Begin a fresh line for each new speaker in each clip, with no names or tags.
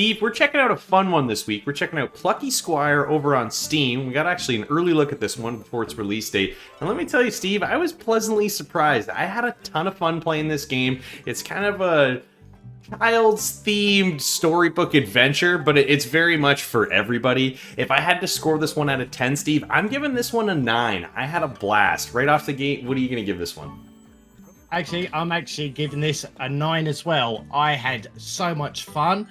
Steve, we're checking out a fun one this week. We're checking out Plucky Squire over on Steam. We got actually an early look at this one before its release date. And let me tell you, Steve, I was pleasantly surprised. I had a ton of fun playing this game. It's kind of a child's themed storybook adventure, but it's very much for everybody. If I had to score this one out of 10, Steve, I'm giving this one a 9. I had a blast. Right off the gate, what are you going to give this one?
Actually, I'm giving this a 9 as well. I had so much fun.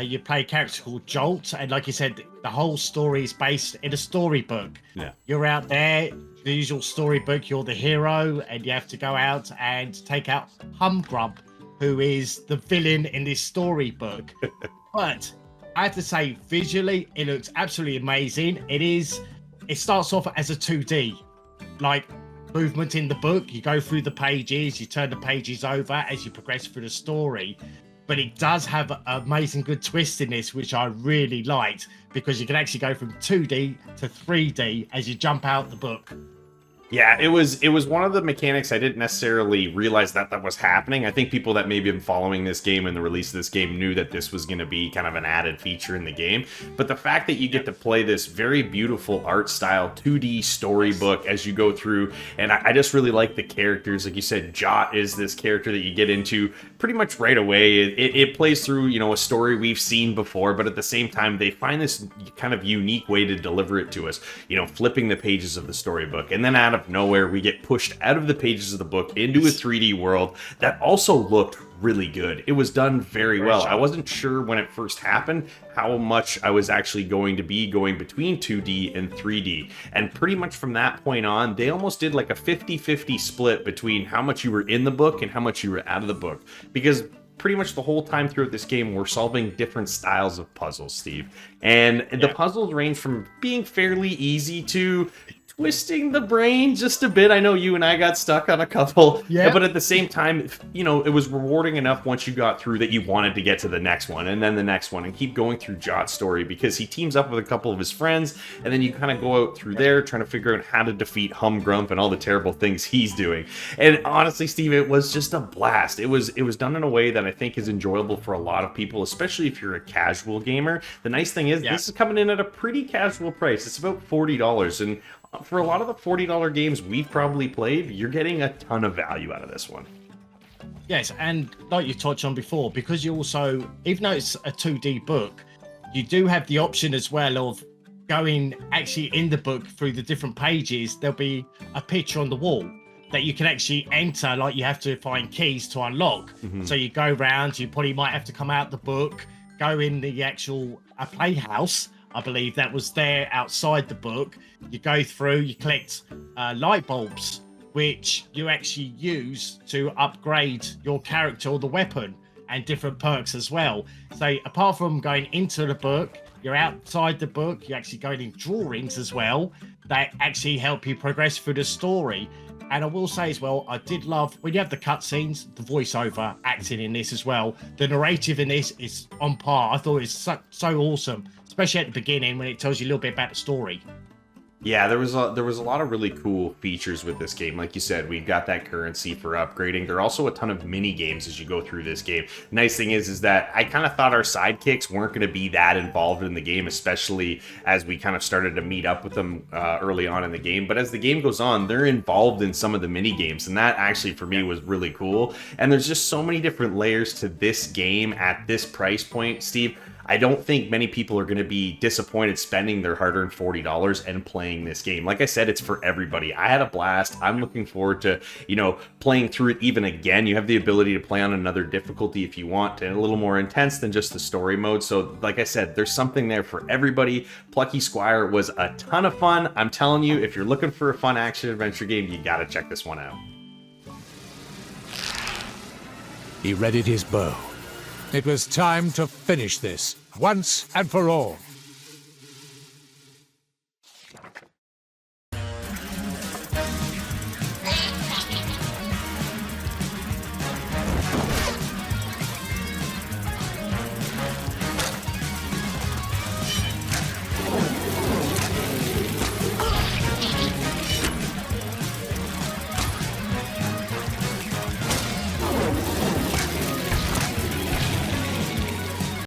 You play a character called Jots, and like you said, the whole story is based in a storybook.
Yeah.
You're out there, the usual storybook, you're the hero, and you have to go out and take out Humgrump, who is the villain in this storybook. But I have to say, visually, it looks absolutely amazing. It starts off as a 2D, like movement in the book. You go through the pages, you turn the pages over as you progress through the story. But it does have an amazing good twist in this, which I really liked, because you can actually go from 2D to 3D as you jump out the book.
Yeah, it was one of the mechanics I didn't necessarily realize that was happening. I think people that maybe been following this game and the release of this game knew that this was going to be kind of an added feature in the game. But the fact that you get to play this very beautiful art style 2D storybook as you go through, and I just really like the characters. Like you said, Jot is this character that you get into pretty much right away. It plays through, a story we've seen before, but at the same time, they find this kind of unique way to deliver it to us, flipping the pages of the storybook. And then out of nowhere, we get pushed out of the pages of the book into a 3D world that also looked really good. It was done very well. I wasn't sure when it first happened how much I was actually going to be going between 2D and 3D. And pretty much from that point on, they almost did like a 50-50 split between how much you were in the book and how much you were out of the book. Because pretty much the whole time throughout this game, we're solving different styles of puzzles, Steve. And the puzzles range from being fairly easy to twisting the brain just a bit. I know you and I got stuck on a couple, but at the same time, it was rewarding enough once you got through that you wanted to get to the next one and then the next one and keep going through Jot's story, because he teams up with a couple of his friends, and then you kind of go out through there trying to figure out how to defeat Humgrump and all the terrible things he's doing. And honestly, Steve, it was just a blast. It was done in a way that I think is enjoyable for a lot of people, especially if you're a casual gamer. The nice thing is this is coming in at a pretty casual price. It's about $40, and for a lot of the $40 games we've probably played, you're getting a ton of value out of this one.
Yes, and like you touched on before, because you also, even though it's a 2D book, you do have the option as well of going actually in the book through the different pages. There'll be a picture on the wall that you can actually enter, like you have to find keys to unlock. So you go around, you probably might have to come out the book, go in the actual playhouse, I believe that was there outside the book. You go through, you collect light bulbs, which you actually use to upgrade your character or the weapon, and different perks as well. So apart from going into the book, you're outside the book, you're actually going in drawings as well that actually help you progress through the story. And I will say as well, I did love, when you have the cutscenes, the voiceover acting in this as well. The narrative in this is on par. I thought it was so awesome, especially at the beginning when it tells you a little bit about the story.
Yeah, there was a lot of really cool features with this game. Like you said, we've got that currency for upgrading. There are also a ton of mini games as you go through this game. Nice thing is that I kind of thought our sidekicks weren't going to be that involved in the game, especially as we kind of started to meet up with them early on in the game. But as the game goes on, they're involved in some of the mini games, and that actually for me was really cool. And there's just so many different layers to this game at this price point, Steve. I don't think many people are going to be disappointed spending their hard-earned $40 and playing this game. Like I said, it's for everybody. I had a blast. I'm looking forward to, playing through it even again. You have the ability to play on another difficulty if you want, and a little more intense than just the story mode. So, like I said, there's something there for everybody. Plucky Squire was a ton of fun. I'm telling you, if you're looking for a fun action-adventure game, you got to check this one out.
He readied his bow. It was time to finish this, once and for all.